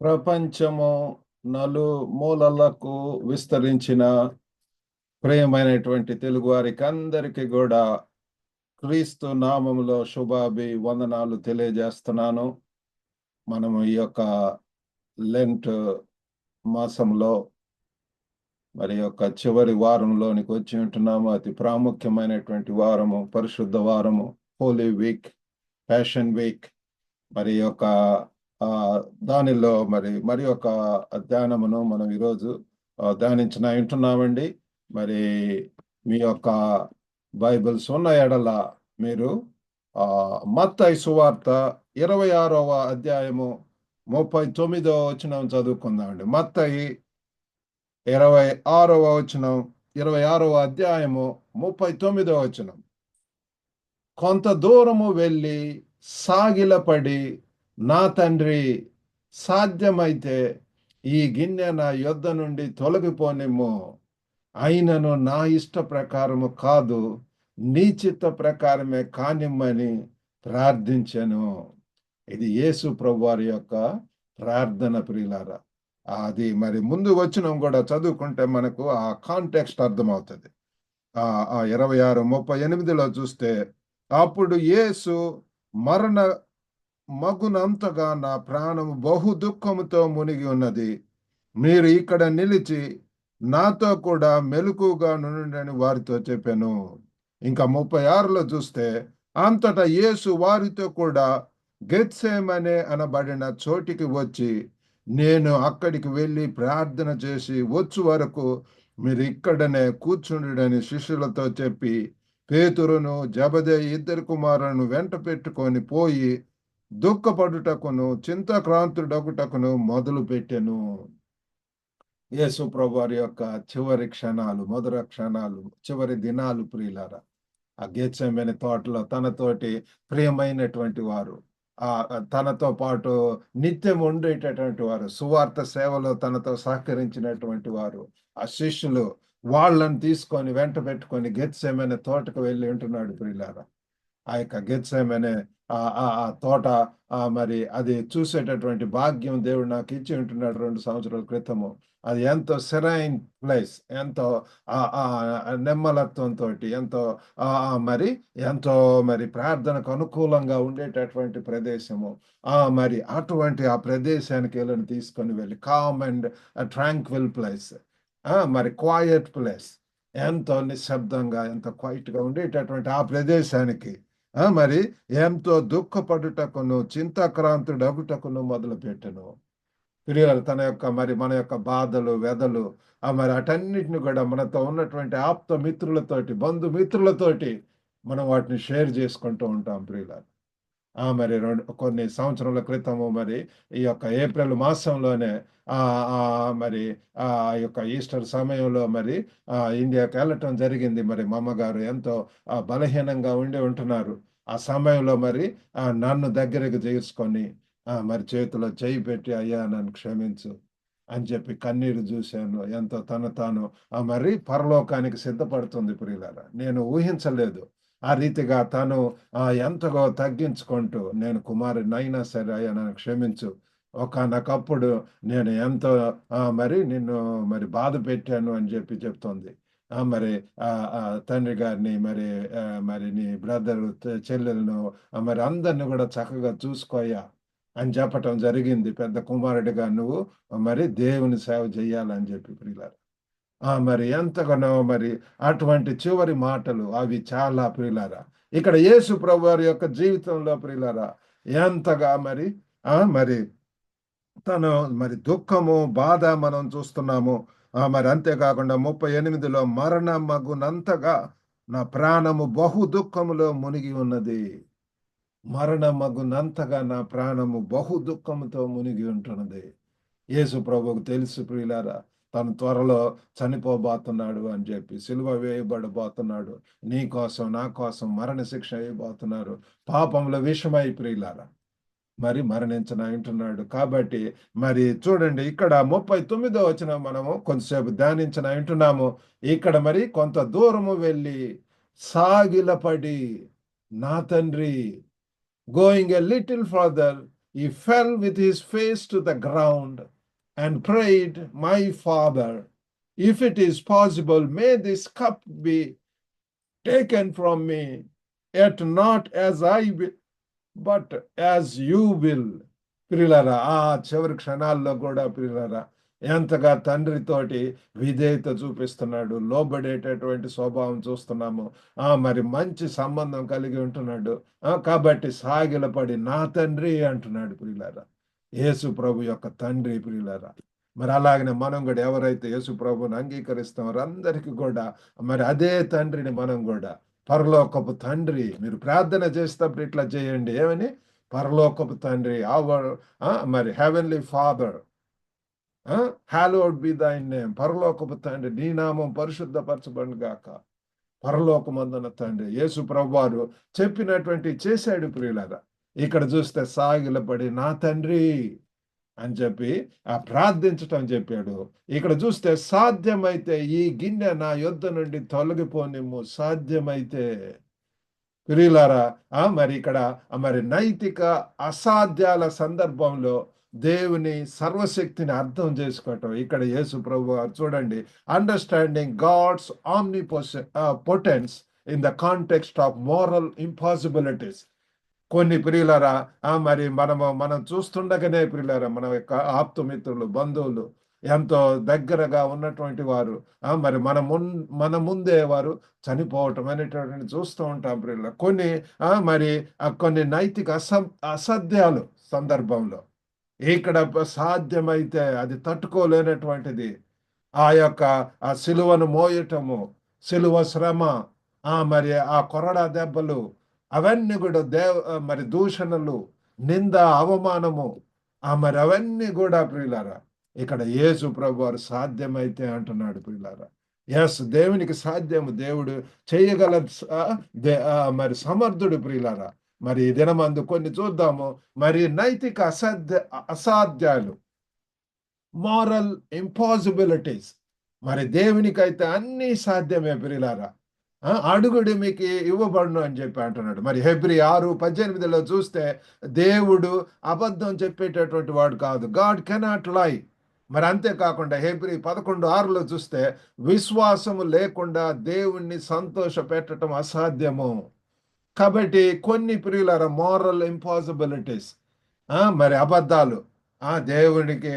ప్రపంచము నలుమూలలకు విస్తరించిన ప్రియమైనటువంటి తెలుగు వారికి అందరికీ కూడా క్రీస్తు నామములో వందనాలు తెలియజేస్తున్నాను. మనము ఈ యొక్క లెంట్ మాసంలో మరి యొక్క చివరి వారంలోనికి వచ్చి ఉంటున్నాము. అతి ప్రాముఖ్యమైనటువంటి వారము, పరిశుద్ధ వారము, హోలీ వీక్, ప్యాషన్ వీక్. మరి యొక్క దానిలో మరి ఒక ధ్యానమును మనం ఈరోజు ధ్యానించిన వింటున్నామండి. మరి మీ యొక్క బైబిల్స్ ఉన్న ఎడల మీరు మత్తయి సువార్త 26వ అధ్యాయము 39వ వచనం చదువుకుందామండి. మత్తయి 26వ వచనం, 26వ అధ్యాయము 39వ వచనం. కొంత దూరము వెళ్ళి సాగిలపడి, నా తండ్రి, సాధ్యమైతే ఈ గిన్నె నా యొద్ద నుండి తొలగిపోనిమ్ము, అయినను నా ఇష్ట ప్రకారము కాదు, నీ చిత్త ప్రకారమే కానిమ్మని ప్రార్థించెను. ఇది యేసు ప్రభువారి యొక్క ప్రార్థన, ప్రియులారా. అది మరి ముందు వచనం కూడా చదువుకుంటే మనకు ఆ కాంటెక్స్ట్ అర్థమవుతుంది. 26:38లో చూస్తే, అప్పుడు యేసు మరణ మగునంతగా నా ప్రాణము బహు దుఃఖముతో మునిగి ఉన్నది, మీరు ఇక్కడ నిలిచి నాతో కూడా మెలకుగా నుండని వారితో చెప్పాను. ఇంకా 36లో చూస్తే, అంతటా యేసు వారితో కూడా గెత్సేమనే అనబడిన చోటికి వచ్చి, నేను అక్కడికి వెళ్ళి ప్రార్థన చేసి వచ్చు వరకు మీరు ఇక్కడనే కూర్చుండని శిష్యులతో చెప్పి, పేతురును జెబెదయి ఇద్దరు కుమారులను వెంట పెట్టుకొని పోయి దుఃఖపడుటకును చింతాక్రాంతుడగుటకును మొదలు పెట్టెను. యేసు ప్రభువారి యొక్క చివరి క్షణాలు, మధుర క్షణాలు, చివరి దినాలు, ప్రియులారా. ఆ గెత్సేమనే తోటలో తనతోటి ప్రియమైనటువంటి వారు, తనతో పాటు నిత్యం ఉండేటటువంటి వారు, సువార్త సేవలో తనతో సహకరించినటువంటి వారు, ఆ శిష్యులు, వాళ్ళని తీసుకొని వెంట పెట్టుకొని గెత్సేమనే తోటకు వెళ్ళి ఉంటున్నాడు, ప్రియులారా. ఆ యొక్క గెత్సేమనే ఆ తోట మరి అది చూసేటటువంటి భాగ్యం దేవుడు నాకు ఇచ్చి ఉంటున్నాడు 2 సంవత్సరాల క్రితము. అది ఎంతో సెరైన్ ప్లేస్, ఎంతో నెమ్మలత్వంతో, ఎంతో మరి ప్రార్థనకు అనుకూలంగా ఉండేటటువంటి ప్రదేశము. మరి అటువంటి ఆ ప్రదేశానికి వీళ్ళని తీసుకొని వెళ్ళి, కామ్ అండ్ ట్రాంక్విల్ ప్లేస్, మరి క్వైట్ ప్లేస్, ఎంతో నిశ్శబ్దంగా, ఎంతో క్వైట్గా ఉండేటటువంటి ఆ ప్రదేశానికి మరి ఎంతో దుఃఖపడుటకును చింతాక్రాంతుడగుటకును మొదలు పెట్టెను. ప్రియులారా, మన యొక్క బాధలు, వ్యధలు, మరి అటన్నిటిని కూడా మనతో ఉన్నటువంటి ఆప్త మిత్రులతోటి, బంధుమిత్రులతోటి మనం వాటిని షేర్ చేసుకుంటూ ఉంటాం, ప్రియులారా. మరి కొన్ని సంవత్సరాల క్రితము మరి ఈ యొక్క ఏప్రిల్ మాసంలోనే మరి ఆ యొక్క ఈస్టర్ సమయంలో మరి ఇండియాకి వెళ్ళటం జరిగింది. మరి మా అమ్మగారు ఎంతో బలహీనంగా ఉంటున్నారు. ఆ సమయంలో మరి నన్ను దగ్గరకు చేసుకొని మరి చేతిలో చేయి పెట్టి, అయ్యా నన్ను క్షమించు అని చెప్పి కన్నీరు చూశాను. ఎంతో తాను మరి పరలోకానికి సిద్ధపడుతుంది, ప్రియులారా. నేను ఊహించలేదు ఆ రీతిగా తను ఎంతగా తగ్గించుకుంటూ, నేను కుమారునైనా సరే అయ్యా నన్ను క్షమించు, ఒకానొకప్పుడు నేను ఎంతో మరి నిన్ను మరి బాధ పెట్టాను అని చెప్పి చెప్తోంది. మరి తండ్రి గారిని, మరి నీ బ్రదరు, చెల్లెలను, మరి అందరిని కూడా చక్కగా చూసుకోయ్యా అని చెప్పటం జరిగింది. పెద్ద కుమారుడిగా నువ్వు మరి దేవుని సేవ చేయాలని చెప్పి, ప్రియులారా. మరి ఎంతగానో మరి అటువంటి చివరి మాటలు అవి చాలా, ప్రియులారా. ఇక్కడ యేసు ప్రభువారి యొక్క జీవితంలో, ప్రియులారా, ఎంతగా మరి మరి తను మరి దుఃఖము, బాధ మనం చూస్తున్నాము. మరి అంతేకాకుండా 38లో మరణమగునంతగా నా ప్రాణము బహు దుఃఖములో మునిగి ఉన్నది. మరణమగునంతగా నా ప్రాణము బహు దుఃఖముతో మునిగి ఉంటున్నది. యేసు ప్రభువుకు తెలుసు, ప్రియులారా, తను త్వరలో చనిపోబోతున్నాడు అని చెప్పి, సిలువ వేయబడబోతున్నాడు. నీ కోసం, నా కోసం మరణ శిక్ష వేయబోతున్నారు. పాపంలో విషమై, ప్రియులారా, మరి మరణించన అంటున్నాడు. కాబట్టి మరి చూడండి, ఇక్కడ 39వ వచనం మనము కొంతసేపు ధ్యానించిన వింటున్నాము. ఇక్కడ మరి కొంత దూరము వెళ్ళి సాగిలపడి, నా తండ్రి, going a little further, he fell with his face to the ground and prayed, "My Father, if it is possible, may this cup be taken from me, yet not as I will, but as you will." ప్రియులారా, ఆ చివరి క్షణాల్లో కూడా ప్రియులారా ఎంతగా తండ్రితోటి విధేయత చూపిస్తున్నాడు, లోబడేటటువంటి స్వభావం చూస్తున్నాము. మరి మంచి సంబంధం కలిగి ఉంటున్నాడు. కాబట్టి సాగిలపడి నా తండ్రి అంటున్నాడు ప్రియులారా. యేసు ప్రభు యొక్క తండ్రి ప్రియులారా. మరి అలాగనే మనం కూడా ఎవరైతే యేసు ప్రభుని అంగీకరిస్తామో అందరికీ కూడా మరి అదే తండ్రిని మనం కూడా పరలోకపు తండ్రి, మీరు ప్రార్థన చేసేటప్పుడు ఇట్లా చేయండి, ఏమని? పరలోకపు తండ్రి, మరి heavenly father, hallowed be thy name, పరలోకపు తండ్రి నీ నామం పరిశుద్ధపరచబడును గాక. పరలోకమందున తండ్రి యేసు ప్రభువారు చెప్పినటువంటి చేశాడు ప్రియులారా. ఇక్కడ చూస్తే సాగిలపడి నా తండ్రి అని చెప్పి ప్రార్థించటం చెప్పాడు. ఇక్కడ చూస్తే సాధ్యమైతే ఈ గిన్నె నా యొద్ద నుండి తొలగిపోనిమ్ము, సాధ్యమైతే. ప్రియులారా, మరి ఇక్కడ మరి నైతిక అసాధ్యాల సందర్భంలో దేవుని సర్వశక్తిని అర్థం చేసుకోవటం. ఇక్కడ యేసు ప్రభు చూడండి, understanding God's potence in the context of moral impossibilities. కొన్ని ప్రియులరా, మరి మనం చూస్తుండగానే ప్రియులరా, మన యొక్క ఆప్తమిత్రులు, బంధువులు, ఎంతో దగ్గరగా ఉన్నటువంటి వారు మరి మన ముందే వారు చనిపోవటం అనేటటువంటి చూస్తూ ఉంటాం ప్రియుల. కొన్ని నైతిక అసాధ్యాలు సందర్భంలో ఇక్కడ సాధ్యమైతే అది తట్టుకోలేనటువంటిది ఆ యొక్క ఆ సిలువను మోయటము, సిలువ శ్రమ, మరి ఆ కొరడా దెబ్బలు, అవన్నీ కూడా మరి దూషణలు, నింద, అవమానము, మరి అవన్నీ కూడా ప్రియులారా ఇక్కడ యేసు ప్రభు వారు సాధ్యమైతే అంటున్నాడు ప్రియులారా. ఎస్, దేవునికి సాధ్యము, దేవుడు చేయగల మరి సమర్థుడు ప్రియులారా. మరి ఈ దినమందు కొన్ని చూద్దాము. మరి నైతిక అసాధ్యాలు, మోరల్ ఇంపాసిబిలిటీస్, మరి దేవునికైతే అన్నీ సాధ్యమే ప్రియులారా. అడుగుడు మీకు ఇవ్వబడును అని చెప్పి అంటున్నాడు. మరి హెబ్రీ 6:18 చూస్తే దేవుడు అబద్ధం చెప్పేటటువంటి వాడు కాదు. గాడ్ కెనాట్ లై. మరి అంతేకాకుండా హెబ్రీ 11:6 చూస్తే విశ్వాసము లేకుండా దేవుణ్ణి సంతోష పెట్టడం అసాధ్యము. కాబట్టి కొన్ని ప్రియులారా మోరల్ ఇంపాసిబిలిటీస్, మరి అబద్ధాలు, దేవునికి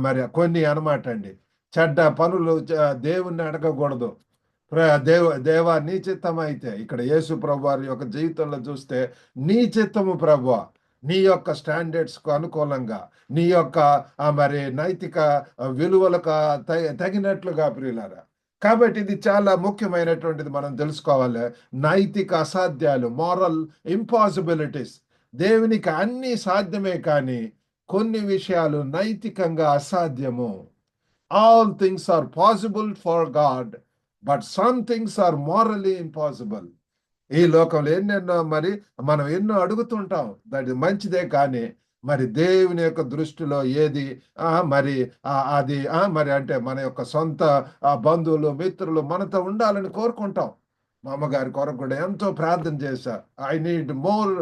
మరి కొన్ని అనమాట అండి. చెడ్డ పనులు దేవుణ్ణి అడగకూడదు. దేవా నీ చిత్తం అయితే, ఇక్కడ యేసు ప్రభు వారి యొక్క జీవితంలో చూస్తే నీ చిత్తము ప్రభువా, నీ యొక్క స్టాండర్డ్స్కు అనుకూలంగా, నీ యొక్క మరి నైతిక విలువలకు తగినట్లుగా ప్రియులారా. కాబట్టి ఇది చాలా ముఖ్యమైనటువంటిది మనం తెలుసుకోవాలి. నైతిక అసాధ్యాలు, మోరల్ ఇంపాసిబిలిటీస్, దేవునికి అన్నీ సాధ్యమే కానీ కొన్ని విషయాలు నైతికంగా అసాధ్యము. All things are possible for God, but some things are morally impossible. ఈ లోకంలో మనం ఎన్నో అడుగుతుంటాం, దాని మంచిదే, కానీ మరి దేవుని యొక్క దృష్టిలో ఏది అది మరి అంటే మన యొక్క సొంత బంధువులు, మిత్రులు మనతో ఉండాలని కోరుకుంటాం. మా అమ్మగారి కొరకు కూడా ఎంతో ప్రార్థన చేశా. I need more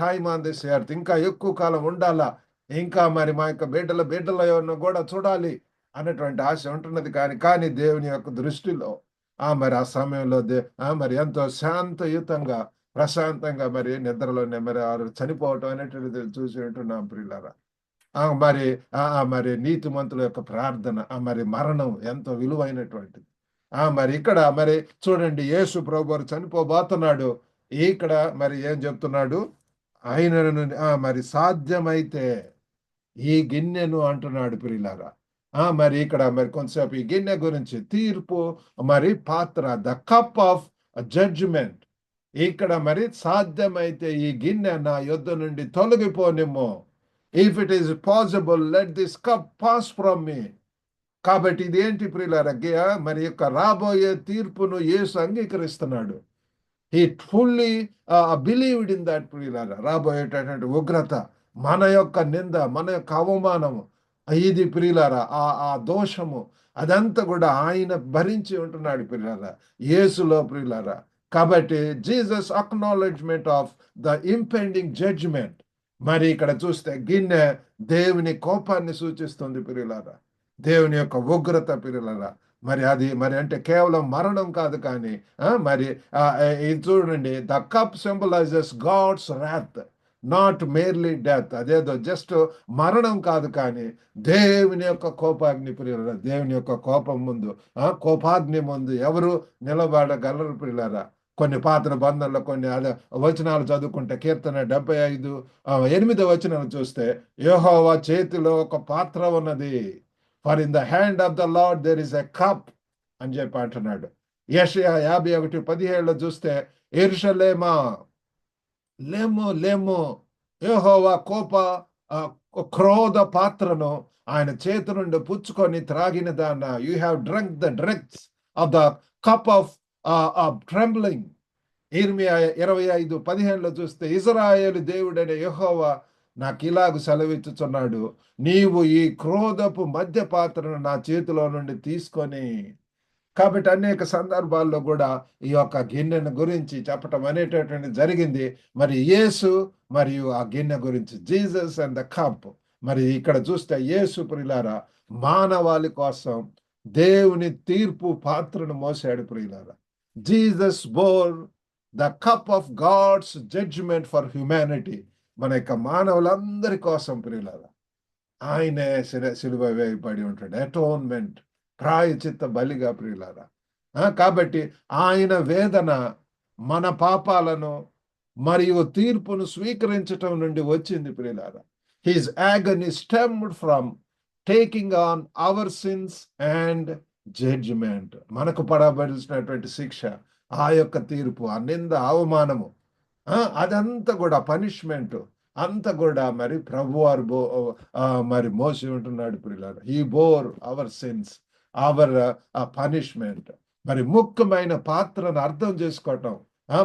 time on this earth, ఇంకా ఎక్కువ కాలం ఉండాలా, ఇంకా మరి మా యొక్క బిడ్డల కూడా చూడాలి అన్నటువంటి ఆశ ఉంటున్నది. కానీ దేవుని యొక్క దృష్టిలో మరి ఆ సమయంలో మరి ఎంతో శాంతయుతంగా, ప్రశాంతంగా మరి నిద్రలోనే మరి చనిపోవటం అనేటువంటిది చూసి ఉంటున్నాం ప్రియులారా. మరి నీతిమంతుల యొక్క ప్రార్థన, మరి మరణం ఎంతో విలువైనటువంటిది. మరి ఇక్కడ మరి చూడండి, యేసు ప్రభు చనిపోబోతున్నాడు. ఇక్కడ మరి ఏం చెప్తున్నాడు? ఆయనను మరి సాధ్యమైతే ఈ గిన్నెను అంటున్నాడు ప్రియులారా. మరి ఇక్కడ మరి కొంతసేపు ఈ గిన్నె గురించి, తీర్పు మరి పాత్ర, ద కప్ ఆఫ్ జడ్జిమెంట్. ఇక్కడ మరి సాధ్యమైతే ఈ గిన్నె నా యొద్ద నుండి తొలగిపోనిమ్మో. If it is possible, let this cup pass from me. కాబట్టి ఇదేంటి ప్రియులారా? మరి యొక్క రాబోయే తీర్పును యేసు అంగీకరిస్తున్నాడు. He fully believed in that ప్రియులారా. రాబోయేటటువంటి ఉగ్రత, మన యొక్క నింద, మన యొక్క అవమానము, ఇది ప్రియులారా ఆ దోషము అదంతా కూడా ఆయన భరించి ఉంటున్నాడు ప్రియులారా, యేసులో ప్రియులారా. కాబట్టి Jesus acknowledgement of the impending judgement, మరి ఇక్కడ చూస్తే గిన్నె దేవుని కోపాన్ని సూచిస్తుంది ప్రియులారా, దేవుని యొక్క ఉగ్రత ప్రియులారా. మరి అది మరి అంటే కేవలం మరణం కాదు కానీ మరి ఇది చూడండి, the cup symbolises God's wrath, not merely death. అదేదో జస్ట్ మరణం కాదు కానీ దేవుని యొక్క కోపాగ్ని ప్రియులారా. దేవుని యొక్క కోపం ముందు, కోపాగ్ని ముందు ఎవరు నిలబడగలరు ప్రియులారా? కొన్ని పాత బంధంలో కొన్ని వచనాలు చదువుకుంటే కీర్తన 75:8 వచనం చూస్తే, యెహోవా చేతిలో ఒక పాత్ర ఉన్నది, for in the hand of the Lord there is a cup అని చెప్పి అంటున్నాడు. యెషయా 51:17 చూస్తే, యెరూషలేమా లేము లేము, యెహోవా క్రోధ పాత్రను ఆయన చేతి నుండి పుచ్చుకొని త్రాగిన దాన్న, you have drunk the drinks of the cup of trembling. ఇర్మియా 25:15 చూస్తే, ఇజ్రాయేలు దేవుడైన యెహోవా నాకు ఇలాగ సెలవిచ్చుచున్నాడు, నీవు ఈ క్రోధపు మధ్య పాత్రను నా చేతిలో నుండి తీసుకొని. కాబట్టి అనేక సందర్భాల్లో కూడా ఈ యొక్క గిన్నెను గురించి చెప్పటం అనేటటువంటి జరిగింది. మరి యేసు మరియు ఆ గిన్నె గురించి, జీసస్ అండ్ ద కప్. మరి ఇక్కడ చూస్తే యేసు ప్రియులారా మానవాళి కోసం దేవుని తీర్పు పాత్రను మోసాడు ప్రియులారా. Jesus bore the cup of God's judgement for humanity. మన యొక్క మానవులందరి కోసం ప్రియులారా ఆయనే సిలువ వేయబడి ఉంటాడు, అటోన్మెంట్, ప్రాయచిత్త బలిగా ప్రియులారా. కాబట్టి ఆయన వేదన మన పాపాలను మరియు తీర్పును స్వీకరించటం నుండి వచ్చింది ప్రియులారా. His agony stemmed from taking on our sins and judgment. మనకు పడబడినటువంటి శిక్ష, ఆ యొక్క తీర్పు, ఆ నింద, అవమానము, అదంతా కూడా పనిష్మెంట్ అంతా కూడా మరి ప్రభువారు మరి మోసి ఉంటున్నాడు ప్రియులారా. He bore our sins, our punishment. మరి ముఖ్యమైన పాత్రను అర్థం చేసుకోవటం.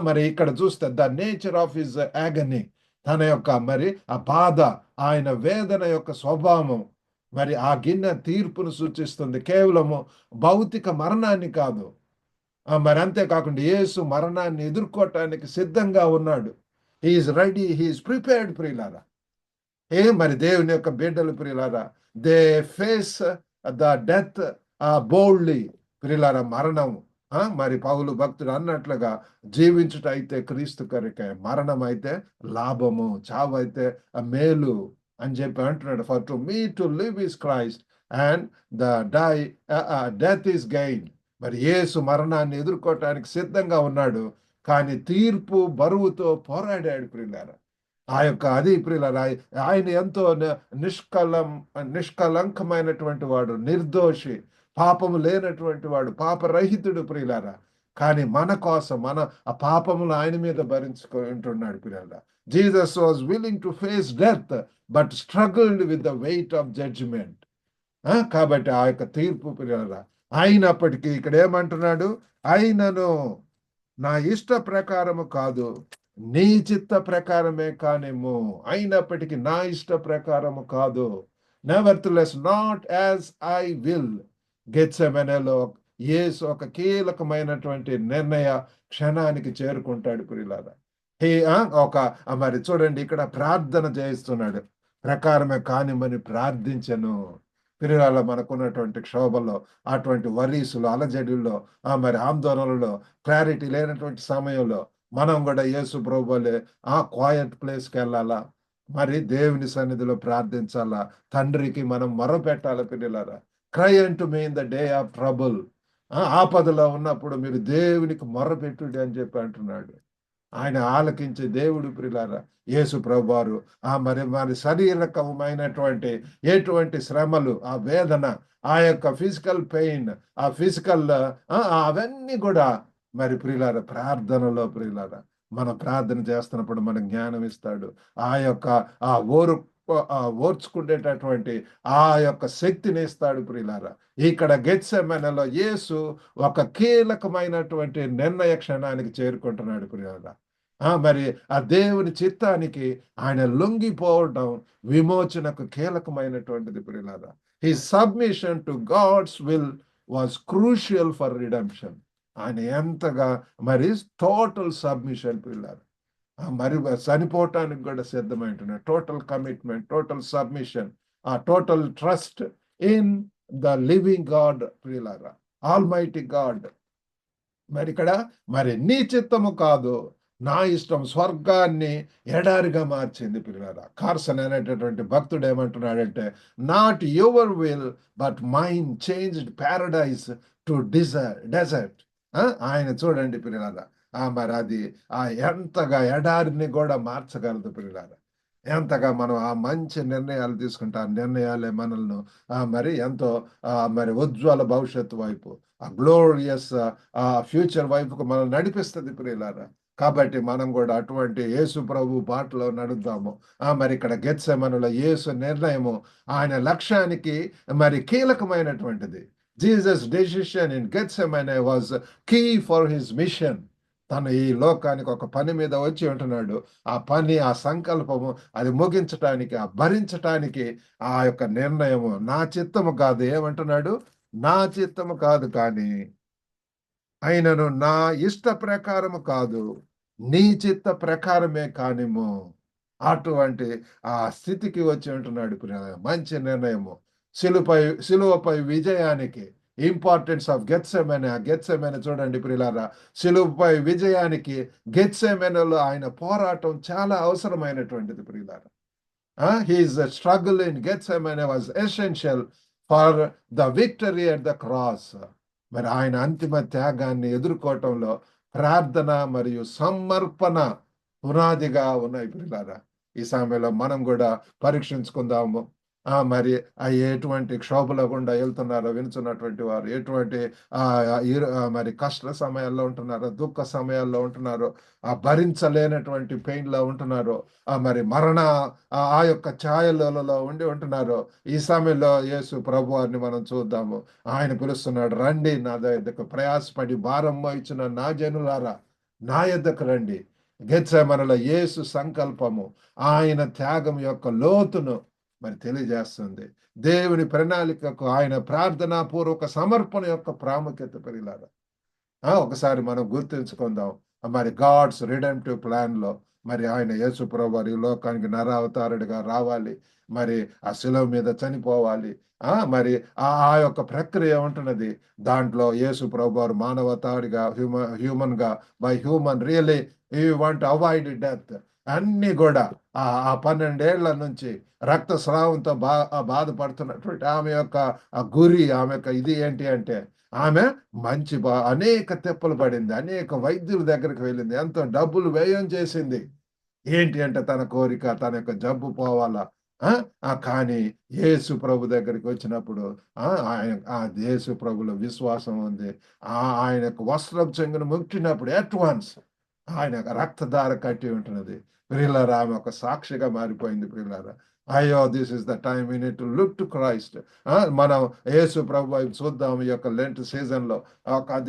మరి ఇక్కడ చూస్తే the nature of his agony, తన యొక్క మరి ఆ బాధ, ఆయన వేదన యొక్క స్వభావం. మరి ఆ గిన్నె తీర్పును సూచిస్తుంది, కేవలము భౌతిక మరణాన్ని కాదు. మరి అంతేకాకుండా యేసు మరణాన్ని ఎదుర్కోవటానికి సిద్ధంగా ఉన్నాడు. హీఈస్ రెడీ, హీఈస్ ప్రిపేర్డ్ ప్రియులారా. మరి దేవుని యొక్క బిడ్డలు ప్రియులారా, they face the death boldly ప్రియులారా. మరణం మరి పౌలు భక్తుడు అన్నట్లుగా జీవించుట అయితే క్రీస్తు కొరకే, మరణం అయితే లాభము, చావు అయితే మేలు అని చెప్పి అంటున్నాడు. For to me to live is Christ and the death is gain. మరి యేసు మరణాన్ని ఎదుర్కోవటానికి సిద్ధంగా ఉన్నాడు, కానీ తీర్పు బరువుతో పోరాడాడు ప్రియులారా. ఆ యొక్క అది ప్రియులారా, ఆయన ఎంతో నిష్కలంకమైనటువంటి వాడు, నిర్దోషి, పాపము లేనటువంటి వాడు, పాపరహితుడు ప్రియులారా. కానీ మన కోసం మన ఆ పాపములు ఆయన మీద భరించుకుంటున్నాడు ప్రియులారా. Jesus was willing to face death but struggled with the weight of judgement. కాబట్టి ఆ యొక్క తీర్పు ప్రియులారా, అయినప్పటికీ ఇక్కడ ఏమంటున్నాడు, అయినను నా ఇష్ట ప్రకారము కాదు, నీ చిత్త ప్రకారమే కానేమో. అయినప్పటికీ నా ఇష్ట ప్రకారము కాదు. నెవర్తెలెస్ నాట్ యాజ్ ఐ విల్. గెత్సెమనేలో యేసు ఒక కీలకమైనటువంటి నిర్ణయ క్షణానికి చేరుకుంటాడు ప్రియులారా. మరి చూడండి, ఇక్కడ ప్రార్థన చేయిస్తున్నాడు, ప్రకారమే కానిమని ప్రార్థించను. ప్రియులారా, మనకున్నటువంటి క్షోభలో, అటువంటి వరీసులు, అలజడిల్లో, మరి ఆందోళనలో, క్లారిటీ లేనటువంటి సమయంలో మనం కూడా యేసు ప్రభువులే క్వైట్ ప్లేస్కి వెళ్ళాలా, మరి దేవుని సన్నిధిలో ప్రార్థించాలా, తండ్రికి మనం మొరపెట్టాలా ప్రియులారా. Cry unto me in the day of trouble. ఆపదలో ఉన్నప్పుడు మీరు దేవునికి మొరపెట్టుడి అని చెప్పి అంటున్నాడు. ఆయన ఆలకించే దేవుడు ప్రియులారా యేసు ప్రభువారు. మరి శారీరకమైనటువంటి ఎటువంటి శ్రమలు, ఆ వేదన, ఆ యొక్క ఫిజికల్ పెయిన్, ఆ ఫిజికల్ అవన్నీ కూడా మరి ప్రియులారా ప్రార్థనలో ప్రియులారా మనం ప్రార్థన చేస్తున్నప్పుడు మనకు జ్ఞానం ఇస్తాడు. ఆ యొక్క ఓర్చుకునేటటువంటి ఆ యొక్క శక్తిని ఇస్తాడు ప్రియులారా. ఇక్కడ గెత్సెమనేలో యేసు ఒక కీలకమైనటువంటి నిర్ణయ క్షణానికి చేరుకుంటున్నాడు ప్రియులారా. మరి ఆ దేవుని చిత్తానికి ఆయన లొంగిపోవడం విమోచనకు కీలకమైనటువంటిది ప్రియులారా. His submission to God's will was crucial for redemption. ఆయన ఎంతగా మరి టోటల్ సబ్మిషన్ ప్రియులారా. మరి చనిపోవటానికి కూడా సిద్ధమై ఉంటున్నాడు. టోటల్ కమిట్మెంట్, టోటల్ సబ్మిషన్, ఆ total trust in the living God ప్రియులారా, ఆల్మైటీ గాడ్. మరి ఇక్కడ మరి నీ చిత్తము కాదు నా ఇష్టం స్వర్గాన్ని ఎడారిగా మార్చింది పిల్లరా. కార్సన్ అనేటటువంటి భక్తుడు ఏమంటున్నాడంటే, not your will but mind changed paradise to desert. ఆయన చూడండి పిల్లరా, మరి అది ఎంతగా ఎడారిని కూడా మార్చగలదు పిల్లరా. ఎంతగా మనం ఆ మంచి నిర్ణయాలు తీసుకుంటే ఆ నిర్ణయాలే మనల్ని మరి ఎంతో మరి ఉజ్వల భవిష్యత్తు వైపు, ఆ గ్లోరియస్ ఫ్యూచర్ వైపుకు మనం నడిపిస్తుంది ప్రియులారా. కాబట్టి మనం కూడా అటువంటి యేసు ప్రభు బాటలో నడుద్దాము. మరి ఇక్కడ గెత్సెమనులో యేసు నిర్ణయము ఆయన లక్ష్యానికి మరి కీలకమైనటువంటిది. Jesus decision in Gethsemane was key for his mission. తను ఈ లోకానికి ఒక పని మీద వచ్చి ఉంటున్నాడు. ఆ పని, ఆ సంకల్పము అది ముగించటానికి, ఆ భరించటానికి ఆ యొక్క నిర్ణయము నా చిత్తము కాదు. ఏమంటున్నాడు? నా చిత్తము కాదు కానీ అయినను నా ఇష్ట ప్రకారము కాదు, నీ చిత్త ప్రకారమే కానిము. అటువంటి ఆ స్థితికి వచ్చి ఉంటున్నాడు. మంచి నిర్ణయము. సిలువపై విజయానికి ఇంపార్టెన్స్ ఆఫ్ గెత్సెమనే. ఆ గెత్సెమనే చూడండి ప్రియులారా, సిలువపై విజయానికి గెత్సెమనేలో ఆయన పోరాటం చాలా అవసరమైనటువంటిది ప్రియులారా. His struggle in Gethsemane was essential for the victory at the cross. మరి ఆయన అంతిమ త్యాగాన్ని ఎదుర్కోవటంలో ప్రార్థన మరియు సమర్పణ పునాదిగా ఉన్నాయి ప్రియులారా. ఈ సమయంలో మనం కూడా పరీక్షించుకుందాము. మరి ఎటువంటి క్షోభలో గుండా వెళ్తున్నారో వినుచున్నటువంటి వారు, ఎటువంటి మరి కష్ట సమయాల్లో ఉంటున్నారో, దుఃఖ సమయాల్లో ఉంటున్నారో, భరించలేనటువంటి పెయిన్లో ఉంటున్నారో, మరి మరణ ఆ యొక్క ఛాయలలో ఉండి ఉంటున్నారో, ఈ సమయంలో యేసు ప్రభువారిని మనం చూద్దాము. ఆయన పిలుస్తున్నాడు, రండి నా యొద్దకు ప్రయాసపడి భారం మోయించిన నా జనులారా, నా యొద్దకు రండి. గెత్సెమనేలో యేసు సంకల్పము, ఆయన త్యాగం యొక్క లోతును మరి తెలియజేస్తుంది. దేవుని ప్రణాళికకు ఆయన ప్రార్థనా పూర్వక సమర్పణ యొక్క ప్రాముఖ్యత పెరిగిలారా. ఒకసారి మనం గుర్తుంచుకుందాం. మరి గాడ్స్ రిడెంప్టివ్ ప్లాన్ లో మరి ఆయన యేసు ప్రభువు ఈ లోకానికి నరావతారుడిగా రావాలి, మరి ఆ శిలువ మీద చనిపోవాలి. మరి ఆ యొక్క ప్రక్రియ ఉంటున్నది. దాంట్లో యేసు ప్రభువు మానవతాడిగా, హ్యూమన్ గా, by human really you want avoid death. అన్ని కూడా ఆ 12 ఏళ్ల నుంచి రక్తస్రావంతో బాధపడుతున్నటువంటి ఆమె యొక్క గురి, ఆమె యొక్క ఇది ఏంటి అంటే, ఆమె మంచి అనేక తెప్పలు పడింది, అనేక వైద్యుల దగ్గరికి వెళ్ళింది, ఎంతో డబ్బులు వ్యయం చేసింది. ఏంటి అంటే తన కోరిక, తన యొక్క జబ్బు పోవాలా. కానీ యేసు ప్రభు దగ్గరికి వచ్చినప్పుడు ఆయన యేసు ప్రభులో విశ్వాసం ఉంది. ఆయన యొక్క వస్త్రం చెంగును ముట్టినప్పుడు అడ్వాన్స్ ఆయన రక్తధార కట్టి ఉంటున్నది. ప్రియులారా, ఆమె ఒక సాక్షిగా మారిపోయింది. ప్రియులారా, అయ్యో this is the time we need to look to Christ. మనం యేసు ప్రభు వైపు చూద్దాం. ఈ యొక్క లెంట్ సీజన్ లో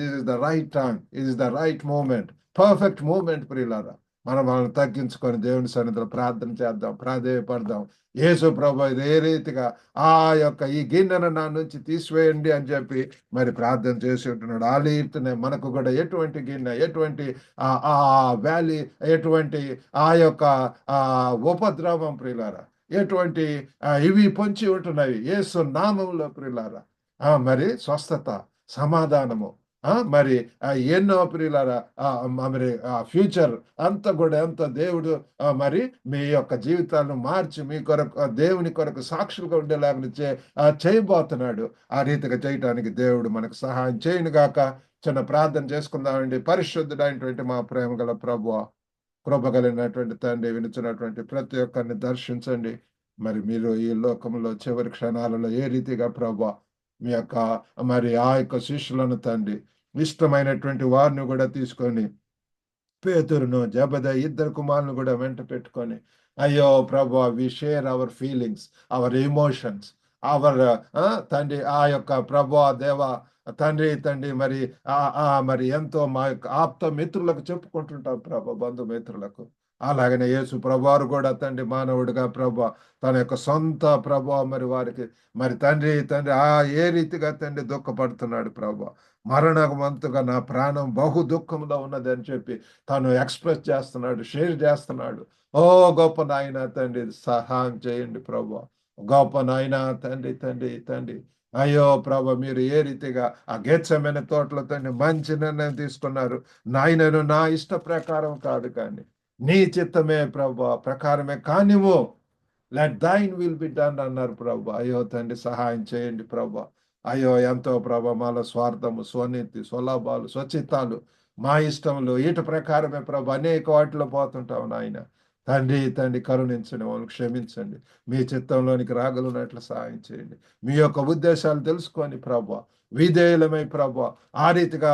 this is the right time, it is the right moment, perfect moment. ప్రియులారా, మనం తగ్గించుకొని దేవుని సన్నిధిలో ప్రార్థన చేద్దాం, ప్రాధేయపడదాం. యేసు ప్రభు ఏ రీతిగా ఆ యొక్క ఈ గిన్నెను నా నుంచి తీసివేయండి అని చెప్పి మరి ప్రార్థన చేసి ఉంటున్నాడు. ఆ రీతినే మనకు కూడా ఎటువంటి గిన్నె, ఎటువంటి ఆ వ్యాలీ, ఎటువంటి ఆ యొక్క ఉపద్రవం ప్రియులారా, ఎటువంటి ఇవి పొంచి ఉంటున్నవి యేసు నామములో ప్రియులారా. మరి స్వస్థత, సమాధానము, మరి ఎన్నో ప్రియులారా, మరి ఫ్యూచర్ అంతా కూడా ఎంత దేవుడు మరి మీ యొక్క జీవితాలను మార్చి మీ కొరకు దేవుని కొరకు సాక్షులుగా ఉండేలాగా చేయబోతున్నాడు. ఆ రీతిగా చేయటానికి దేవుడు మనకు సహాయం చేయను గాక. చిన్న ప్రార్థన చేసుకుందామండి. పరిశుద్ధుడైనటువంటి మా ప్రేమ గల ప్రభువా, కృప కలిగినటువంటి తండ్రి, వినుచున్నటువంటి ప్రతి ఒక్కరిని దర్శించండి. మరి మీరు ఈ లోకంలో చివరి క్షణాలలో ఏ రీతిగా ప్రభువా మీ యొక్క మరి ఆ యొక్క శిష్యులను తండ్రి ఇష్టమైనటువంటి వారిని కూడా తీసుకొని, పేతురును జబెదయి ఇద్దరు కుమారులను కూడా వెంట పెట్టుకొని, అయ్యో ప్రభువా, we share our feelings, our emotions, our తండ్రి ఆ యొక్క ప్రభువా దేవా తండ్రి మరి మరి ఎంతో మా యొక్క ఆప్త మిత్రులకు చెప్పుకుంటుంటాం ప్రభా, బంధుమిత్రులకు. అలాగనే యేసు ప్రభువారు కూడా తండ్రి మానవుడిగా ప్రభా తన యొక్క సొంత ప్రభా మరి వారికి మరి తండ్రి ఏ రీతిగా తండ్రి దుఃఖపడుతున్నాడు ప్రభా. మరణమంతుగా నా ప్రాణం బహు దుఃఖంలో ఉన్నది అని చెప్పి తను ఎక్స్‌ప్రెస్ చేస్తున్నాడు, షేర్ చేస్తున్నాడు. ఓ గొప్ప నాయన తండ్రి సహాయం చేయండి ప్రభువా. గొప్ప నాయన తండ్రి, తండ్రి, తండ్రి. అయ్యో! ప్రభు మీరు ఏ రీతిగా ఆ గెత్సేమనే తోటలో తండ్రి మంచి నిర్ణయం తీసుకున్నారు. నాయనను నా ఇష్ట ప్రకారం కాదు కానీ, నీ చిత్తమే ప్రభువా ప్రకారమే కానివ్వు. Let thine will be done అన్నారు ప్రభు. అయ్యో తండ్రి సహాయం చేయండి ప్రభు. అయ్యో ఎంతో ప్రభు మాలో స్వార్థము, స్వనీతి, స్వలాభాలు, స్వచిత్తాలు, మా ఇష్టములు వీటి ప్రకారమే ప్రభు అనేక వాటిలో పోతుంటాం నాయన. తండ్రి తండ్రి కరుణించండి, వాళ్ళని క్షమించండి. మీ చిత్తంలోనికి రాగలిగినట్లు సహాయం చేయండి. మీ యొక్క ఉద్దేశాలు తెలుసుకొని ప్రభు విధేయులమై ప్రభు ఆ రీతిగా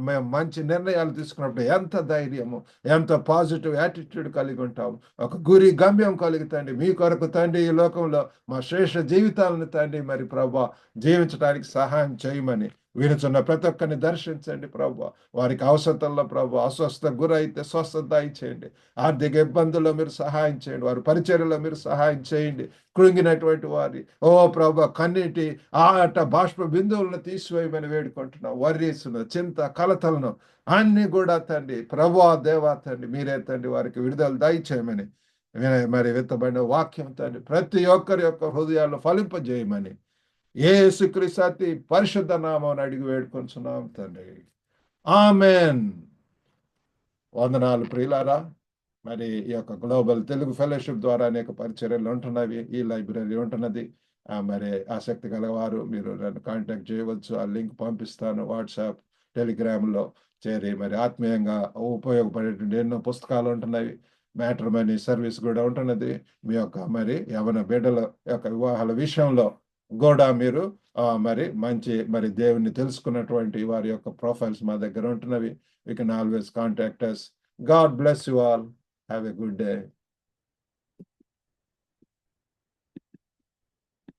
మేము మంచి నిర్ణయాలు తీసుకున్నప్పుడు ఎంత ధైర్యము, ఎంత పాజిటివ్ యాటిట్యూడ్ కలిగి ఉంటాము. ఒక గురి గమ్యం కలుగుతండి మీ కొరకు తండ్రి ఈ లోకంలో మా శ్రేష్ఠ జీవితాలను తండ్రి మరి ప్రభా జీవించడానికి సహాయం చేయమని వినుచున్న ప్రతి ఒక్కరిని దర్శించండి ప్రభు. వారికి అవసరతల్లో ప్రభు అస్వస్థ గురైతే స్వస్థత ఇచ్చేయండి. ఆర్థిక ఇబ్బందుల్లో మీరు సహాయం చేయండి. వారి పరిచర్యలో మీరు సహాయం చేయండి. కృంగినటువంటి వారి ఓ ప్రభు కన్నీటి ఆట బాష్ప బిందువులను తీసివేయమని వేడుకుంటున్నాం. వర్రీసును చింత కలతలను అన్ని కూడా తండ్రి ప్రభా దేవా తండ్రి మీరే తండ్రి వారికి విడుదల దయచేయమని మరి విత్తబడిన వాక్యం తండ్రి ప్రతి ఒక్కరి యొక్క హృదయాల్లో ఫలింపజేయమని యేసుక్రీస్తు అతి పరిశుద్ధ నామమున అడిగి వేడుకొంచున్నాం తండ్రి. ఆమెన్. వందనాలు ప్రియులారా. మరి ఈ యొక్క గ్లోబల్ తెలుగు ఫెలోషిప్ ద్వారా అనేక పరిచర్యలు ఉంటున్నవి. ఈ లైబ్రరీ ఉంటున్నది. మరి ఆసక్తి గలవారు మీరు నన్ను కాంటాక్ట్ చేయవచ్చు. ఆ లింక్ పంపిస్తాను. వాట్సాప్, టెలిగ్రామ్లో చేరి మరి ఆత్మీయంగా ఉపయోగపడేటువంటి ఎన్నో పుస్తకాలు ఉంటున్నవి. మ్యాట్రిమోనీ సర్వీస్ కూడా ఉంటున్నది. మీ యొక్క మరి యవన బిడ్డల యొక్క వివాహాల విషయంలో కూడా మీరు మరి మంచి మరి దేవుని తెలుసుకున్నటువంటి వారి యొక్క ప్రొఫైల్స్ మా దగ్గర ఉంటున్నవి. You can always contact us. God bless you all. Have a good day.